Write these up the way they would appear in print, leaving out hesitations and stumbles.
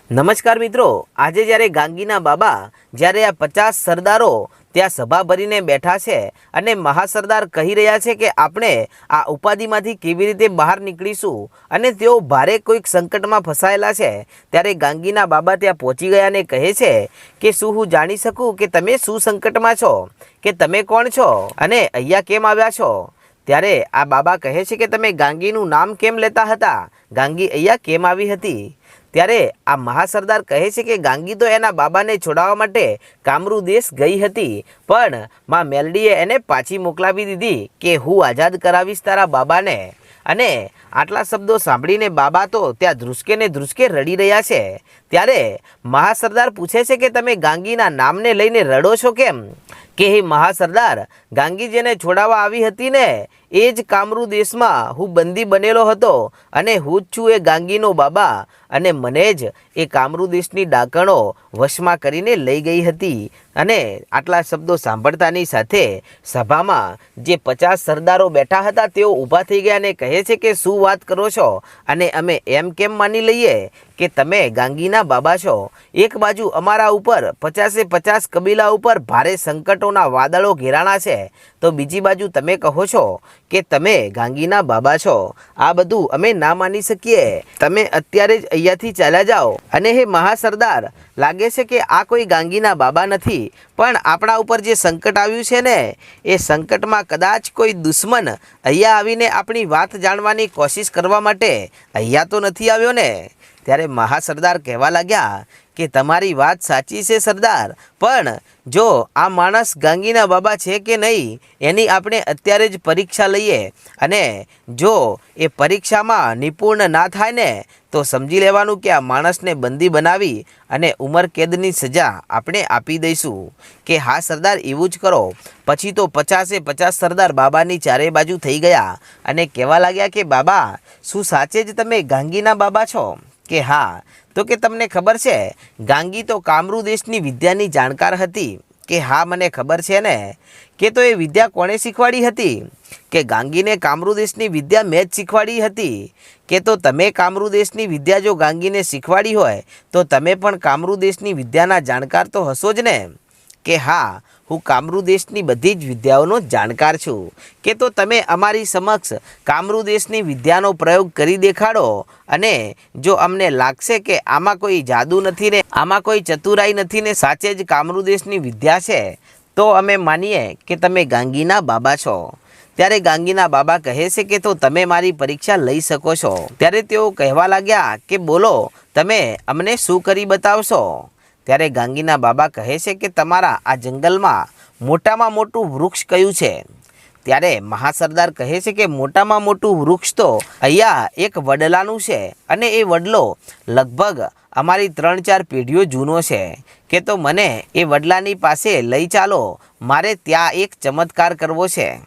નમસ્કાર મિત્રો, આજે જ્યારે ગાંગીના બાબા જ્યારે આ 50 સરદારો ત્યાં સભા ભરીને બેઠા છે અને મહાસરદાર કહી રહ્યા છે કે આપણે આ ઉપાધિમાંથી કેવી રીતે બહાર નીકળીશું અને તેઓ ભારે કોઈક સંકટમાં ફસાયેલા છે, ત્યારે ગાંગીના બાબા ત્યાં પહોંચી ગયા અને કહે છે કે શું હું જાણી શકું કે તમે શું સંકટમાં છો, કે તમે કોણ છો અને અહીંયા કેમ આવ્યા છો? ત્યારે આ બાબા કહે છે કે તમે ગાંગીનું નામ કેમ લેતા હતા, ગાંગી અહીંયા કેમ આવી હતી? ત્યારે આ મહાસરદાર કહે છે કે ગાંગી તો એના બાબાને છોડાવવા માટે કામરૂ દેશ ગઈ હતી, પણ માં મેલડીએ એને પાછી મોકલાવી દીધી કે હું આઝાદ કરાવીશ તારા બાબાને. અને આટલા શબ્દો સાંભળીને બાબા તો ત્યાં ધ્રુસકે ને ધ્રુસકે રડી રહ્યા છે. ત્યારે મહાસરદાર પૂછે છે કે તમે ગાંગીના નામને લઈને રડો છો કેમ? કે હે મહાસરદાર, ગાંગી જેને છોડાવવા આવી હતી ને એ જ કામરૂ દેશમાં હું બંદી બનેલો હતો અને હું જ છું એ ગાંગીનો બાબા, અને મને જ એ કામરૂ દેશની ડાકણો વશમાં કરીને લઈ ગઈ હતી. અને આટલા શબ્દો સાંભળતાની સાથે સભામાં જે 50 સરદારો બેઠા હતા તેઓ ઊભા થઈ ગયા અને કહે છે કે શું વાત કરો છો, અને અમે એમ કેમ માની લઈએ કે તમે ગાંગીના બાબા છો? એક બાજુ અમારા ઉપર 50 કબીલા ઉપર ભારે સંકટોના વાદળો ઘેરાણા છે, તો બીજી બાજુ તમે કહો છો કે તમે ગાંગીના બાબા છો. આ બધું અમે ના માની શકીએ, તમે અત્યારે જ અહીંયાથી ચાલ્યા જાઓ. અને હે મહાસરદાર, લાગે છે કે આ કોઈ ગાંગીના બાબા નથી, પણ આપણા ઉપર જે સંકટ આવ્યું છે ને એ સંકટમાં કદાચ કોઈ દુશ્મન અહીંયા આવીને આપણી વાત જાણવાની કોશિશ કરવા માટે અહીંયા તો નથી આવ્યો ને? ત્યારે મહાસરદાર કહેવા લાગ્યા કે તમારી વાત સાચી છે સરદાર, પણ જો આ માણસ ગાંગીના બાબા છે કે નહીં એની આપણે અત્યારે જ પરીક્ષા લઈએ, અને જો એ પરીક્ષામાં નિપુણ ના થાય ને તો સમજી લેવાનું કે આ માણસને બંદી બનાવી અને ઉંમર કેદની સજા આપણે આપી દઈશું. કે હા સરદાર, એવું જ કરો. પછી તો 50 સરદાર બાબાની ચારે બાજુ થઈ ગયા અને કહેવા લાગ્યા કે બાબા, શું સાચે જ તમે ગાંગીના બાબા છો? કે હા. તો કે તમને ખબર છે ગાંગી તો કામરૂ દેશની વિદ્યાની જાણકાર હતી? કે હા મને ખબર છે ને. કે તો એ વિદ્યા કોણે શીખવાડી હતી? કે ગાંગીને કામરૂ દેશની વિદ્યા મેં જ શીખવાડી હતી. કે તો તમે કામરૂ દેશની વિદ્યા જો ગાંગીને શીખવાડી હોય તો તમે પણ કામરૂ દેશની વિદ્યાના જાણકાર તો હશો જ ને? કે હા, હું કામરૂ દેશની બધી જ વિદ્યાઓનો જાણકાર છું. કે તો તમે અમારી સમક્ષ કામરૂ દેશની વિદ્યાનો પ્રયોગ કરી દેખાડો, અને જો અમને લાગશે કે આમાં કોઈ જાદુ નથી ને આમાં કોઈ ચતુરાઈ નથી ને સાચે જ કામરૂ દેશની વિદ્યા છે, તો અમે માનીએ કે તમે ગાંગીના બાબા છો. ત્યારે ગાંગીના બાબા કહે છે કે તો તમે મારી પરીક્ષા લઈ શકો છો. ત્યારે તેઓ કહેવા લાગ્યા કે બોલો, તમે અમને શું કરી બતાવશો? ત્યારે ગાંગીના બાબા કહે છે કે તમારા આ જંગલમાં મોટામાં મોટું વૃક્ષ કયું છે? ત્યારે મહાસરદાર કહે છે કે મોટામાં મોટું વૃક્ષ તો અહીંયા એક વડલાનું છે, અને એ વડલો લગભગ અમારી 3-4 પેઢીઓ જૂનો છે. કે તો મને એ વડલાની પાસે લઈ ચાલો, મારે ત્યાં એક ચમત્કાર કરવો છે.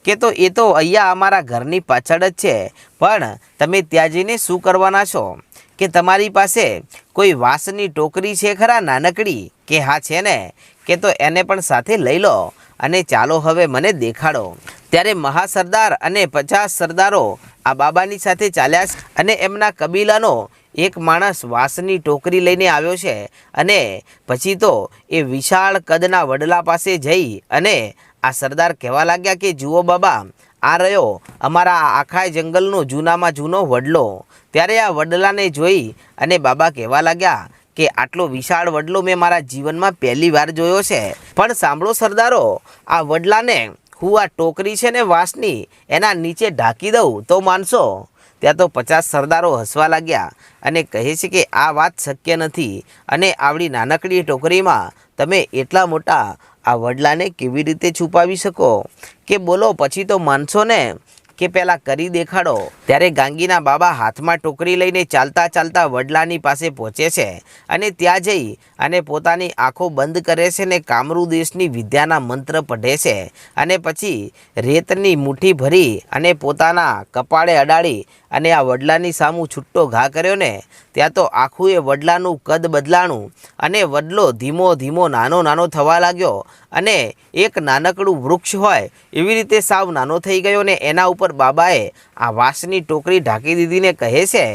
કે તો એ તો અહીંયા અમારા ઘરની પાછળ જ છે, પણ તમે ત્યાં જઈને શું કરવાના છો? કે તમારી પાસે કોઈ વાંસની ટોકરી છે ખરા, નાનકડી? કે હા છે ને. કે તો એને પણ સાથે લઈ લો અને ચાલો હવે મને દેખાડો. ત્યારે મહાસરદાર અને 50 સરદારો આ બાબાની સાથે ચાલ્યા અને એમના કબીલાનો એક માણસ વાંસની ટોકરી લઈને આવ્યો છે, અને પછી તો એ વિશાળ કદના વડલા પાસે જઈ અને આ સરદાર કહેવા લાગ્યા કે જુઓ બાબા, આ રહ્યો અમારા આખા જંગલનો જૂનામાં જૂનો વડલો. ત્યારે આ વડલાને જોઈ અને બાબા કહેવા લાગ્યા કે આટલો વિશાળ વડલો મેં મારા જીવનમાં પહેલી વાર જોયો છે, પણ સાંભળો સરદારો, આ વડલાને હું આ ટોકરી છે ને વાંસની એના નીચે ઢાંકી દઉં તો માનશો? ત્યાં તો 50 સરદારો હસવા લાગ્યા અને કહે છે કે આ વાત શક્ય નથી, અને આવડી નાનકડી ટોકરીમાં તમે એટલા મોટા આ વડલાને કેવી રીતે છુપાવી શકો? કે બોલો, પછી તો માનશો ને? કે પહેલાં કરી દેખાડો. ત્યારે ગાંગીના બાબા હાથમાં ટોકરી લઈને ચાલતા ચાલતા વડલાની પાસે પહોંચે છે, અને ત્યાં જઈ અને પોતાની આંખો બંધ કરે છે ને કામરૂ દેશની વિદ્યાના મંત્ર પઢે છે, અને પછી રેતની મુઠ્ઠી ભરી અને પોતાના કપાળે અડાડી અને આ વડલાની સામું છૂટો ઘા કર્યો ને ત્યાં તો આખું એ વડલાનું કદ બદલાણું, અને વડલો ધીમો ધીમો નાનો થવા લાગ્યો, અને એક નાનકડું વૃક્ષ હોય એવી રીતે સાવ નાનો થઈ ગયો, ને એના ઉપર ઉપર બાબાએ આ વાંસની ટોકરી ઢાંકી દીધીને કહે છે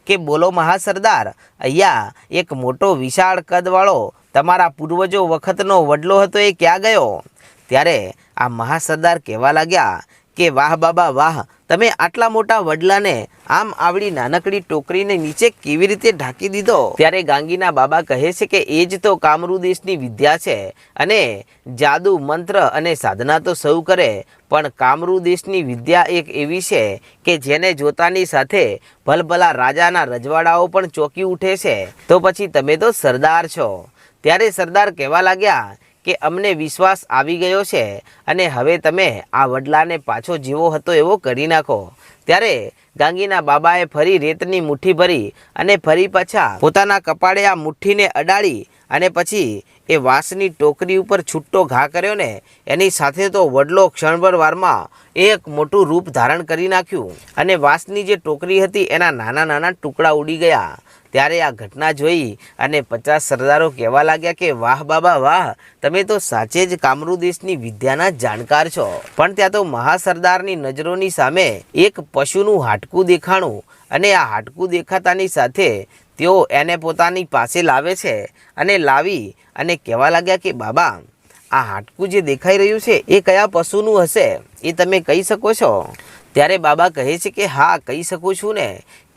કે બોલો મહાસરદાર, અહીંયા એક મોટો વિશાળ કદવાળો તમારા પૂર્વજો વખતનો વડલો હતો એ ક્યાં ગયો? ત્યારે આ મહાસરદાર કહેવા લાગ્યા કે વાહ બાબા વાહ, તમે આટલા મોટા વડલાને આમ આવડી નાનકડી ટોકરીને નીચે કેવી રીતે ઢાંકી દીધો? ત્યારે ગાંગીના બાબા કહે છે કે એ જ તો કામરૂ દેશની વિદ્યા છે, અને જાદુ મંત્ર અને સાધના તો સૌ કરે, પણ કામરૂ દેશની વિદ્યા એક એવી છે કે જેને જોતાની સાથે ભલભલા રાજાના રજવાડાઓ પણ ચોંકી ઉઠે છે. તો પછી તમે તો સરદાર છો. ત્યારે સરદાર કહેવા લાગ્યા કે અમને વિશ્વાસ આવી ગયો છે, અને હવે તમે આ વડલાને પાછો જેવો હતો એવો કરી નાખો. ત્યારે ગાંગીના બાબાએ ફરી રેતની મુઠ્ઠી ભરી અને ફરી પાછા પોતાના કપાળે આ મુઠ્ઠીને અડાડી અને પછી એ વાંસની ટોકરી ઉપર છૂટો ઘા કર્યો ને એની સાથે તો વડલો ક્ષણભર વારમાં એક મોટું રૂપ ધારણ કરી નાખ્યું, અને વાંસની જે ટોકરી હતી એના નાના નાના ટુકડા ઉડી ગયા. ત્યારે આ ઘટના જોઈ અને 50 સરદારો કહેવા લાગ્યા કે વાહ બાબા વાહ, તમે તો સાચે જ કામરૂ દેશની વિદ્યાના જાણકાર છો. પણ ત્યાં તો મહાસરદારની નજરોની સામે એક પશુનું હાડકું દેખાણું, અને આ હાડકું દેખાતાની સાથે તેઓ એને પોતાની પાસે લાવે છે, અને લાવી અને કહેવા લાગ્યા કે બાબા, આ હાડકું જે દેખાઈ રહ્યું છે એ કયા પશુનું હશે, એ તમે કહી શકો છો? ત્યારે બાબા કહે છે કે હા, કહી શકું છું ને,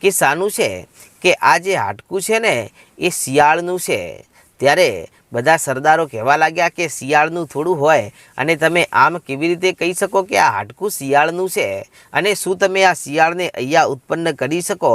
કે શાનું છે? કે આ જે હાડકું છે ને એ શિયાળનું છે. ત્યારે બધા સરદારો કહેવા લાગ્યા કે શિયાળનું થોડું હોય, અને તમે આમ કેવી રીતે કહી શકો કે આ હાડકું શિયાળનું છે? અને શું તમે આ શિયાળને અહીંયા ઉત્પન્ન કરી શકો?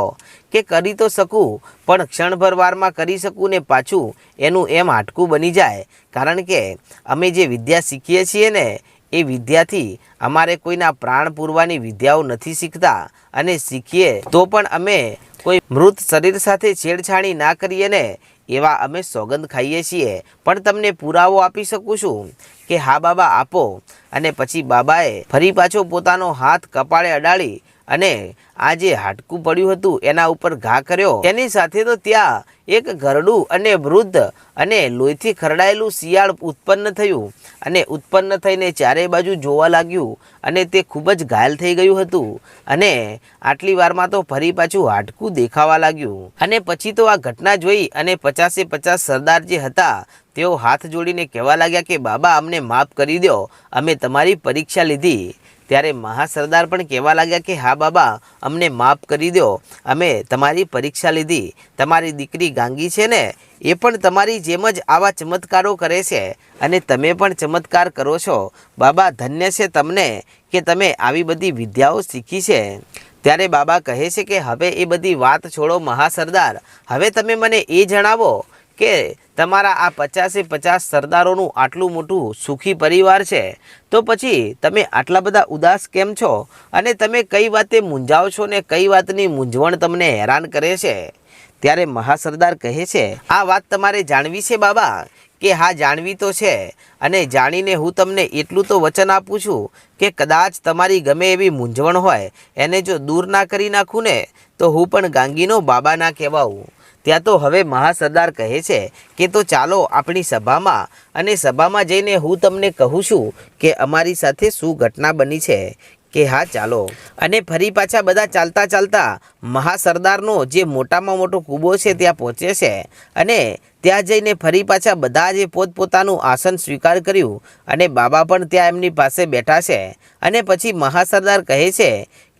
કે કરી તો શકું, પણ ક્ષણભર વારમાં કરી શકું ને પાછું એનું એમ હાડકું બની જાય, કારણ કે અમે જે વિદ્યા શીખીએ છીએ ને એ વિદ્યાથી અમારે કોઈના પ્રાણ પૂરવાની વિદ્યાઓ નથી શીખતા, અને શીખીએ તો પણ અમે કોઈ મૃત શરીર સાથે છેડછાણી ના કરીએ ને એવા અમે સોગંદ ખાઈએ છીએ. પણ તમને પુરાવો આપી શકું છું કે હા બાબા, આપો. અને પછી બાબાએ ફરી પાછો પોતાનો હાથ કપાળે અડાડી અને આ જે હાડકું પડ્યું હતું એના ઉપર ઘા કર્યો. એની સાથે તો ત્યાં એક ઘરડું અને વૃદ્ધ અને લોહીથી ખરડાયેલું શિયાળ ઉત્પન્ન થયું, અને ઉત્પન્ન થઈને ચારે બાજુ જોવા લાગ્યું, અને તે ખૂબ જ ઘાયલ થઈ ગયું હતું, અને આટલી વારમાં તો ફરી પાછું હાડકું દેખાવા લાગ્યું. અને પછી તો આ ઘટના જોઈ અને 50 સરદાર જે હતા તેઓ હાથ જોડીને કહેવા લાગ્યા કે બાબા, અમને માફ કરી દો, અમે તમારી પરીક્ષા લીધી. ત્યારે મહાસરદાર પણ કહેવા લાગ્યા કે હા બાબા, અમને માફ કરી દો, અમે તમારી પરીક્ષા લીધી. તમારી દીકરી ગાંગી છે ને એ પણ તમારી જેમ જ આવા ચમત્કારો કરે છે, અને તમે પણ ચમત્કાર કરો છો. બાબા, ધન્ય છે તમને કે તમે આવી બધી વિદ્યાઓ શીખી છે. ત્યારે બાબા કહે છે કે હવે એ બધી વાત છોડો મહાસરદાર, હવે તમે મને એ જણાવો કે તમારા આ 50 સરદારોનું આટલું મોટું સુખી પરિવાર છે, તો પછી તમે આટલા બધા ઉદાસ કેમ છો? અને તમે કઈ વાતે મૂંઝાઓ છો ને કઈ વાતની મૂંઝવણ તમને હેરાન કરે છે? ત્યારે મહાસરદાર કહે છે, આ વાત તમારે જાણવી છે બાબા? કે હા, જાણવી તો છે, અને જાણીને હું તમને એટલું તો વચન આપું છું કે કદાચ તમારી ગમે એવી મૂંઝવણ હોય એને જો દૂર ના કરી નાખું ને તો હું પણ ગાંગીનો બાબા ના કહેવાઉં. ત્યાં તો હવે મહાસરદાર કહે છે કે તો ચાલો આપણી સભામાં, અને સભામાં જઈને હું તમને કહું છું કે અમારી સાથે શું ઘટના બની છે. કે હા ચાલો. અને ફરી પાછા બધા ચાલતા ચાલતા મહાસરદારનો જે મોટામાં મોટો કૂબો છે ત્યાં પહોંચે છે, અને ત્યાં જઈને ફરી પાછા બધા જે પોતપોતાનું આસન સ્વીકાર કર્યું, અને બાબા પણ ત્યાં એમની પાસે બેઠા છે. અને પછી મહાસરદાર કહે છે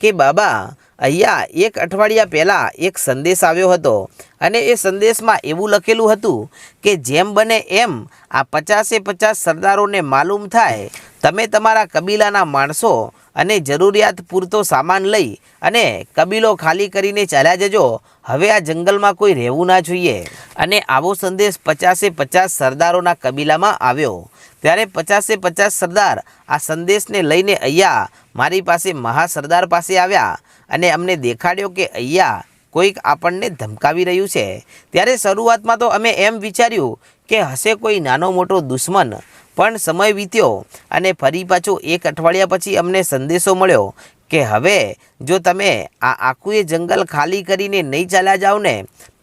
કે બાબા, અહીંયા 1 અઠવાડિયા પહેલાં એક સંદેશ આવ્યો હતો, અને એ સંદેશમાં એવું લખેલું હતું કે જેમ બને એમ આ 50 સરદારોને માલુમ થાય તમે તમારા કબીલાના માણસો અને જરૂરિયાત પૂરતો સામાન લઈ અને કબીલો ખાલી કરીને ચાલ્યા જજો. હવે આ જંગલમાં કોઈ રહેવું ના જોઈએ. અને આવો સંદેશ 50 સરદારોના કબીલામાં આવ્યો. ત્યારે 50 સરદાર આ સંદેશને લઈને અહીંયા મારી પાસે મહાસરદાર પાસે આવ્યા, અને અમને દેખાડ્યો કે અહીંયા કોઈક આપણને ધમકાવી રહ્યું છે. ત્યારે શરૂઆતમાં તો અમે એમ વિચાર્યું કે હશે કોઈ નાનો મોટો દુશ્મન, પણ સમય વીત્યો અને ફરી પાછો 1 અઠવાડિયા પછી અમને સંદેશો મળ્યો કે હવે જો તમે આ આખું એ જંગલ ખાલી કરીને નહીં ચાલ્યા જાઓ ને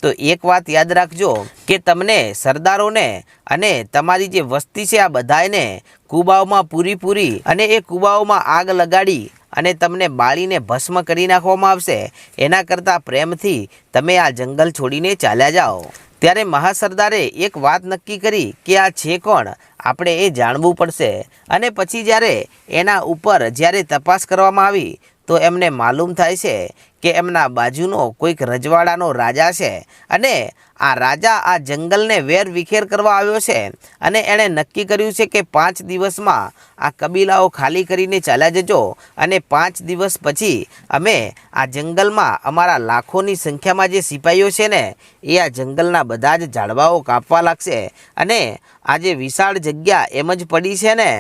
તો એક વાત યાદ રાખજો કે તમને સરદારોને અને તમારી જે વસ્તી છે આ બધાને કુબાઓમાં પૂરી અને એ કુબાઓમાં આગ લગાડી અને તમને બાળીને ભસ્મ કરી નાખવામાં આવશે, એના કરતાં પ્રેમથી તમે આ જંગલ છોડીને ચાલ્યા જાઓ. ત્યારે મહાસરદારે એક વાત નક્કી કરી કે આ છે કોણ, આપણે એ જાણવું પડશે. અને પછી જ્યારે એના ઉપર જ્યારે તપાસ કરવામાં આવી તો એમને માલુમ થાય છે કે એમના બાજુનો કોઈક રજવાડાનો રાજા છે અને આ રાજા આ જંગલને વેર વિખેર કરવા આવ્યો છે અને એણે નક્કી કર્યું છે કે 5 દિવસમાં આ કબીલાઓ ખાલી કરીને ચાલ્યા જજો અને 5 દિવસ પછી અમે આ જંગલમાં અમારા લાખોની સંખ્યામાં જે સિપાહીઓ છે ને એ આ જંગલના બધા જ ઝાડવાઓ કાપવા લાગશે અને આ જે વિશાળ જગ્યા એમ જ પડી છે ને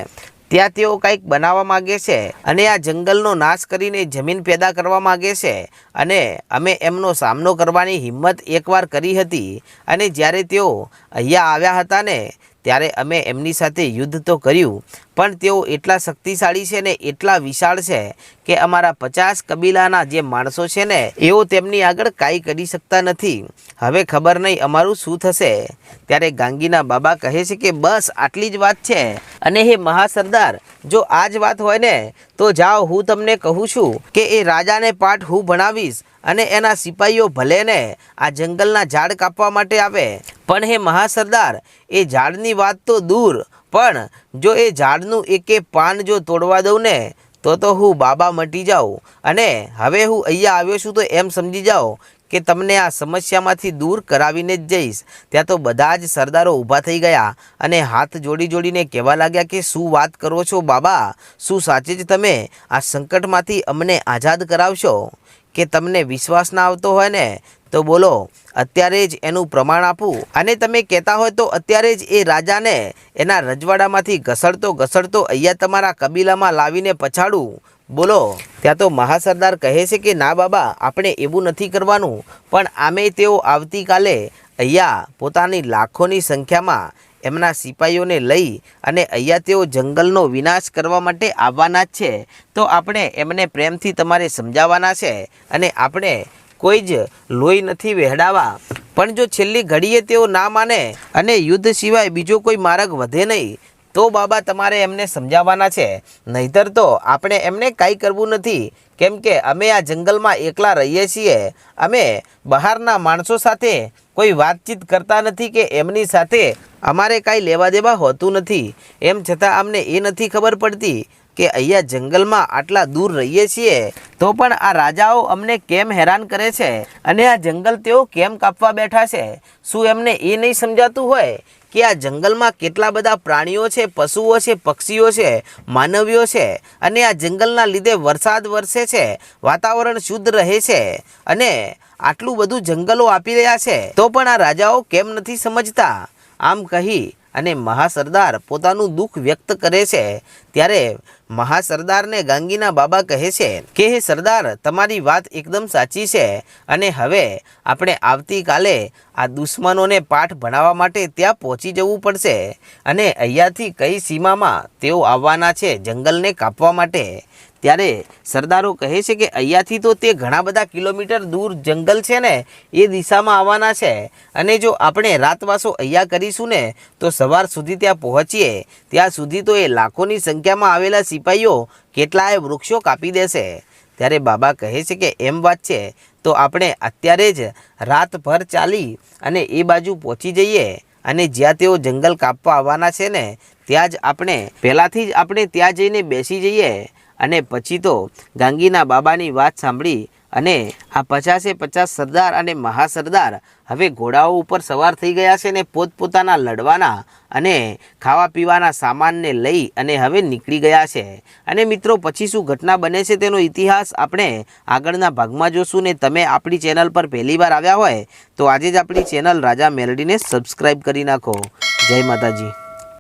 ત્યાં તેઓ કંઈક બનાવવા માગે છે અને આ જંગલનો નાશ કરીને જમીન પેદા કરવા માગે છે અને અમે એમનો સામનો કરવાની હિંમત એકવાર કરી હતી અને જ્યારે તેઓ અહીંયા આવ્યા હતા ને ત્યારે અમે એમની સાથે યુદ્ધ તો કર્યું, પણ તેઓ એટલા શક્તિશાળી છે ને એટલા વિશાળ છે કે અમારા 50 કબીલાના જે માણસો છે ને એઓ તેમની આગળ કાંઈ કરી શકતા નથી. હવે ખબર નહીં અમારું શું થશે. ત્યારે ગાંગીના બાબા કહે છે કે બસ આટલી જ વાત છે અને હે મહાસરદાર, જો આ જ વાત હોય ને તો જાઓ, હું તમને કહું છું કે એ રાજાને પાઠ હું ભણાવીશ અને એના સિપાહીઓ ભલે ને આ જંગલના ઝાડ કાપવા માટે આવે, પણ હે મહાસરદાર, એ ઝાડની વાત તો દૂર, પણ જો એ ઝાડનું એકે પાન જો તોડવા દઉં ને તો હું બાબા મટી જાઉં અને હવે હું અહીંયા આવ્યો છું તો એમ સમજી જાઓ કે તમને આ સમસ્યામાંથી દૂર કરાવીને જ જઈશ. ત્યાં તો બધા જ સરદારો ઊભા થઈ ગયા અને હાથ જોડીને કહેવા લાગ્યા કે શું વાત કરો છો બાબા, શું સાચે જ તમે આ સંકટમાંથી અમને આઝાદ કરાવશો? કે તમને વિશ્વાસ ના આવતો હોય ને તો બોલો, અત્યારે જ એનું પ્રમાણ આપું અને તમે કહેતા હોય તો અત્યારે જ એ રાજાને એના રજવાડામાંથી ઘસડતો અહીંયા તમારા કબીલામાં લાવીને પછાડું. બોલો. ત્યાં તો મહાસરદાર કહે છે કે ના બાબા, આપણે એવું નથી કરવાનું, પણ આમે તેઓ આવતીકાલે અહીંયા પોતાની લાખોની સંખ્યામાં એમના સિપાહીઓને લઈ અને અહીંયા તેઓ જંગલનો વિનાશ કરવા માટે આવવાના જ છે. તો આપણે એમને પ્રેમથી તમારે સમજાવવાના છે અને આપણે કોઈ જ લોહી નથી વહેડાવા, પણ જો છેલ્લી ઘડીએ તેઓ ના માને અને યુદ્ધ સિવાય બીજો કોઈ માર્ગ વધે નહીં તો બાબા તમારે એમને સમજાવવાના છે, નહીતર તો આપણે એમને કાંઈ કરવું નથી. કેમ કે અમે આ જંગલમાં એકલા રહીએ છીએ, અમે બહારના માણસો સાથે કોઈ વાતચીત કરતા નથી કે એમની સાથે અમારે કાંઈ લેવા દેવા હોતું નથી. એમ છતાં અમને એ નથી ખબર પડતી કે અહીંયા જંગલમાં આટલા દૂર રહીએ છીએ તો પણ આ રાજાઓ અમને કેમ હેરાન કરે છે અને આ જંગલ તેઓ કેમ કાપવા બેઠા છે. શું એમને એ નહીં સમજાતું હોય કે આ જંગલમાં કેટલા બધા પ્રાણીઓ છે, પશુઓ છે, પક્ષીઓ છે, માનવીઓ છે અને આ જંગલના લીધે વરસાદ વરસે છે, વાતાવરણ શુદ્ધ રહે છે અને આટલું બધું જંગલો આપી રહ્યા છે તો પણ આ રાજાઓ કેમ નથી સમજતા? આમ કહી અને મહાસરદાર પોતાનું દુઃખ વ્યક્ત કરે છે. ત્યારે મહાસરદારને ગાંગીના બાબા કહે છે કે હે સરદાર, તમારી વાત એકદમ સાચી છે અને હવે આપણે આવતીકાલે આ દુશ્મનોને પાઠ ભણાવવા માટે ત્યાં પહોંચી જવું પડશે અને અહીંયાથી કઈ સીમામાં તેઓ આવવાના છે જંગલને કાપવા માટે. ત્યારે સરદારો કહે છે કે અહીંયાથી તો તે ઘણા બધા કિલોમીટર દૂર જંગલ છે ને એ દિશામાં આવવાના છે અને જો આપણે રાતવાસો અહીંયા કરીશું ને તો સવાર સુધી ત્યાં પહોંચીએ ત્યાં સુધી તો એ લાખોની સંખ્યામાં આવેલા સિપાહીઓ કેટલાય વૃક્ષો કાપી દેશે. ત્યારે બાબા કહે છે કે એમ વાત છે તો આપણે અત્યારે જ રાતભર ચાલી અને એ બાજુ પહોંચી જઈએ અને જ્યાં તેઓ જંગલ કાપવા આવવાના છે ને ત્યાં જ આપણે પહેલાંથી જ આપણે ત્યાં જઈને બેસી જઈએ અને પછી તો ગાંગીના બાબાની વાત સાંભળી અને આ 50 સરદાર અને મહાસરદાર હવે ઘોડાઓ ઉપર સવાર થઈ ગયા છે ને પોતપોતાના લડવાના અને ખાવા પીવાના સામાનને લઈ અને હવે નીકળી ગયા છે. અને મિત્રો પછી શું ઘટના બને છે તેનો ઇતિહાસ આપણે આગળના ભાગમાં જોશું ને તમે આપણી ચેનલ પર પહેલીવાર આવ્યા હોય તો આજે જ આપણી ચેનલ રાજા મેલડીને સબસ્ક્રાઈબ કરી નાખો. જય માતાજી.